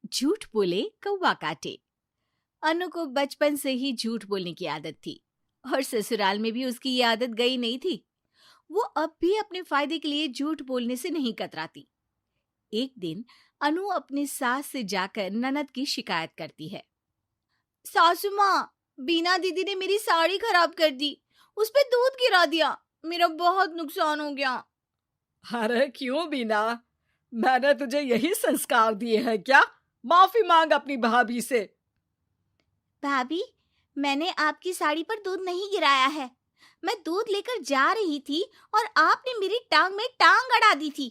झूठ बोले कौवा काटे। अनु को बचपन से ही झूठ बोलने की आदत थी और ससुराल में भी उसकी ये आदत गई नहीं थी। वो अब भी अपने फायदे के लिए झूठ बोलने से नहीं कतराती। एक दिन अनु अपनी सास से जाकर ननद की शिकायत करती है। सासू माँ, बीना दीदी ने मेरी साड़ी खराब कर दी, उस पे दूध गिरा दिया, मेरा बहुत नुकसान हो गया। अरे क्यों बीना, मैंने तुझे यही संस्कार दिए हैं क्या? माफी मांग अपनी भाभी से। भाभी, मैंने आपकी साड़ी पर दूध नहीं गिराया है। मैं दूध लेकर जा रही थी और आपने मेरी टांग में टांग अड़ा दी थी,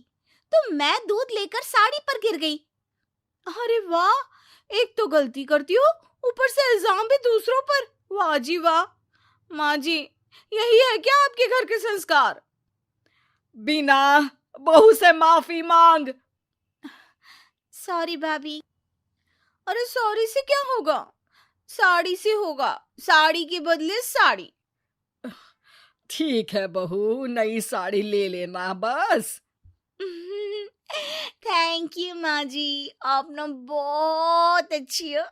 तो मैं दूध लेकर साड़ी पर गिर गई। अरे वाह, एक तो गलती करती हो, ऊपर से इल्जाम भी दूसरों पर। वाह जी वाह। माँ जी, यही है क्या आपके घर के संस्कार? बीना, बहू से माफी मांग। सॉरी भाभी। अरे सॉरी से क्या होगा, साड़ी से होगा, साड़ी के बदले साड़ी। ठीक है बहू, नई साड़ी ले लेना बस। थैंक यू माँ जी, आप ना बहुत अच्छी हो।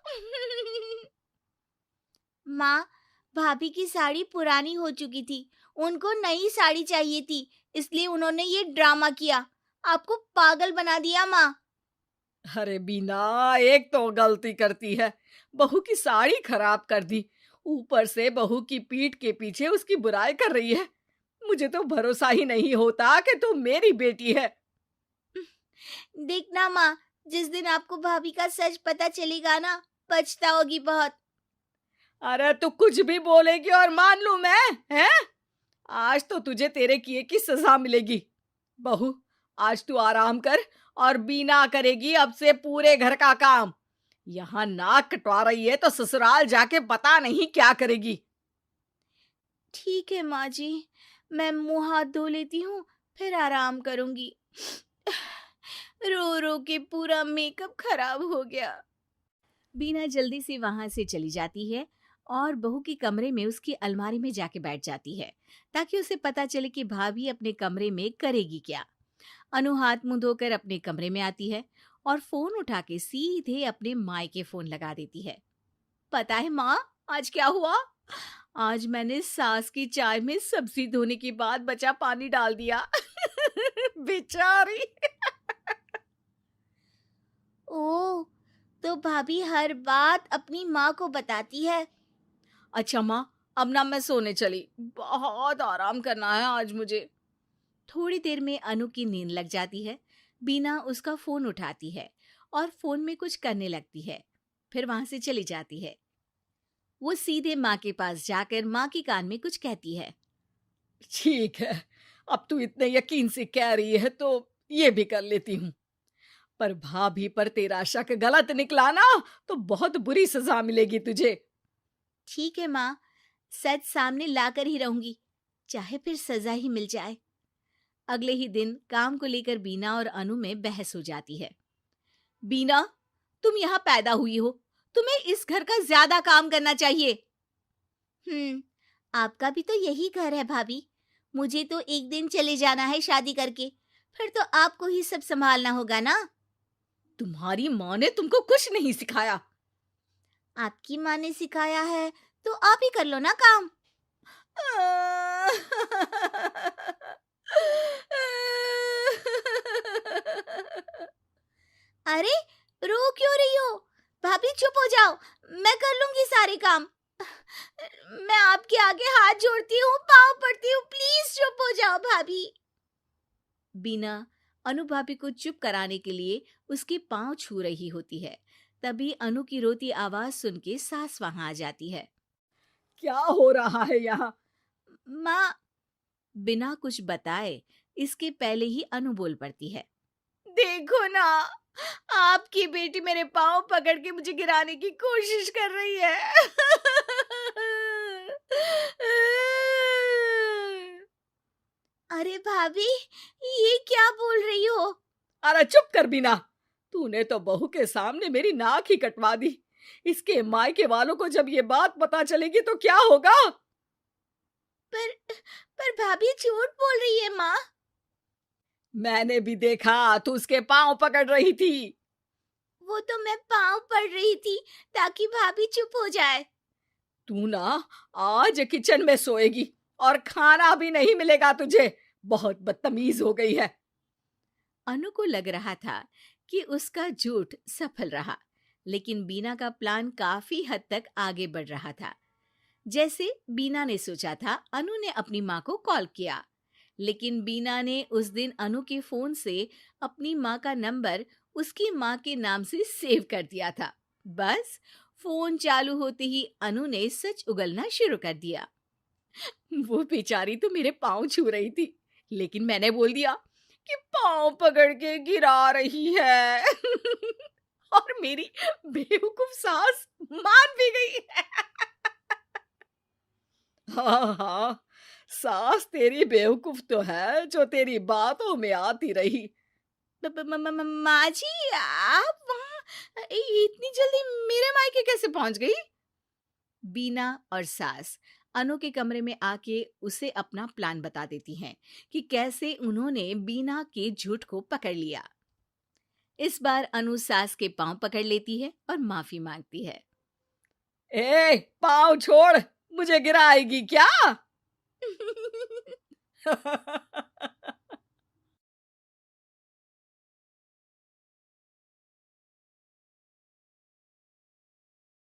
माँ, भाभी की साड़ी पुरानी हो चुकी थी, उनको नई साड़ी चाहिए थी, इसलिए उन्होंने ये ड्रामा किया, आपको पागल बना दिया माँ। अरे बीना, एक तो गलती करती है, बहू की साड़ी खराब कर दी, ऊपर से बहू की पीठ के पीछे उसकी बुराई कर रही है। मुझे तो भरोसा ही नहीं होता कि तू मेरी बेटी है। देखना माँ, जिस दिन आपको भाभी का सच पता चलेगा ना, पछताओगी बहुत। अरे तू कुछ भी बोलेगी और मान लूं मैं, हैं? आज तो तुझे तेरे किए की सजा मिलेगी। बहू, आज तू आराम कर और बीना करेगी अब से पूरे घर का काम। यहाँ नाक कटवा रही है तो ससुराल जाके पता नहीं क्या करेगी। ठीक है माँ जी, मैं मुंह हाथ धो लेती हूँ, फिर आराम करूंगी। रो रो के पूरा मेकअप खराब हो गया। बीना जल्दी से वहां से चली जाती है और बहू के कमरे में उसकी अलमारी में जाके बैठ जाती है, ताकि उसे पता चले कि भाभी अपने कमरे में करेगी क्या। अनु हाथ मुंह धोकर अपने कमरे में आती है और फोन उठा के सीधे अपने मायके फोन लगा देती है। पता है माँ, आज क्या हुआ? आज मैंने सास की चाय में सब्जी धोने के बाद बचा पानी डाल दिया। बेचारी। ओह, तो भाभी हर बात अपनी माँ को बताती है। अच्छा माँ, अब ना मैं सोने चली, बहुत आराम करना है आज मुझे। थोड़ी देर में अनु की नींद लग जाती है। बीना उसका फोन उठाती है और फोन में कुछ करने लगती है, फिर वहां से चली जाती है। वो सीधे माँ के पास जाकर माँ के कान में कुछ कहती है। ठीक है, अब तू इतने यकीन से कह रही है तो ये भी कर लेती हूँ। पर भाभी पर तेरा शक गलत निकला ना तो बहुत बुरी सजा मिलेगी तुझे। ठीक है माँ, सच सामने लाकर ही रहूंगी, चाहे फिर सजा ही मिल जाए। अगले ही दिन काम को लेकर बीना और अनु में बहस हो जाती है। बीना, तुम यहाँ पैदा हुई हो, तुम्हें इस घर का ज्यादा काम करना चाहिए। आपका भी तो यही घर है भाभी, मुझे तो एक दिन चले जाना है शादी करके, फिर तो आपको ही सब संभालना होगा ना। तुम्हारी माँ ने तुमको कुछ नहीं सिखाया। आपकी माँ ने सिखाया है तो आप ही कर लो ना काम। अरे, रो क्यों रही हो? भाभी चुप हो जाओ, मैं कर लूंगी सारे काम। मैं आपके आगे हाथ जोड़ती हूँ, पाँव पड़ती हूँ, प्लीज चुप हो जाओ भाभी। बीना अनु भाभी को चुप कराने के लिए उसके पाँव छू रही होती है। तभी अनु की रोती आवाज सुन के सास वहां आ जाती है। क्या हो रहा है यहाँ? माँ, बिना कुछ बताए इसके पहले ही अनु बोल पड़ती है। देखो ना, आपकी बेटी मेरे पाँव पकड़ के मुझे गिराने की कोशिश कर रही है। अरे भाभी, ये क्या बोल रही हो? अरे चुप कर बीना, तूने तो बहू के सामने मेरी नाक ही कटवा दी। इसके मायके वालों को जब ये बात पता चलेगी तो क्या होगा? पर पर भाभी झूठ बोल रही है माँ। मैंने भी देखा, तू उसके पांव पकड़ रही थी। वो तो मैं पाँव पड़ रही थी ताकि भाभी चुप हो जाए। तू ना आज किचन में सोएगी और खाना भी नहीं मिलेगा तुझे। बहुत बदतमीज हो गई है। अनु को लग रहा था कि उसका झूठ सफल रहा, लेकिन बीना का प्लान काफी हद तक आगे बढ़ रहा था। जैसे बीना ने सोचा था, अनु ने अपनी माँ को कॉल किया, लेकिन बीना ने उस दिन अनु के फोन से अपनी माँ का नंबर उसकी माँ के नाम से सेव कर दिया था। बस फोन चालू होते ही अनु ने सच उगलना शुरू कर दिया। वो बेचारी तो मेरे पाँव छू रही थी, लेकिन मैंने बोल दिया कि पाँव पकड़ के गिरा रही है। और मेरी बेवकूफ सास मान भी गई। हाँ हाँ, सास तेरी बेवकूफ तो है जो तेरी बातों में आती रही। माँ जी, आप वहाँ इतनी जल्दी मेरे मायके कैसे पहुंच गई? बीना और सास अनु के कमरे में आके उसे अपना प्लान बता देती हैं कि कैसे उन्होंने बीना के झूठ को पकड़ लिया। इस बार अनु सास के पांव पकड़ लेती है और माफी मांगती है। ए, पाँव छोड़, मुझे गिराएगी क्या?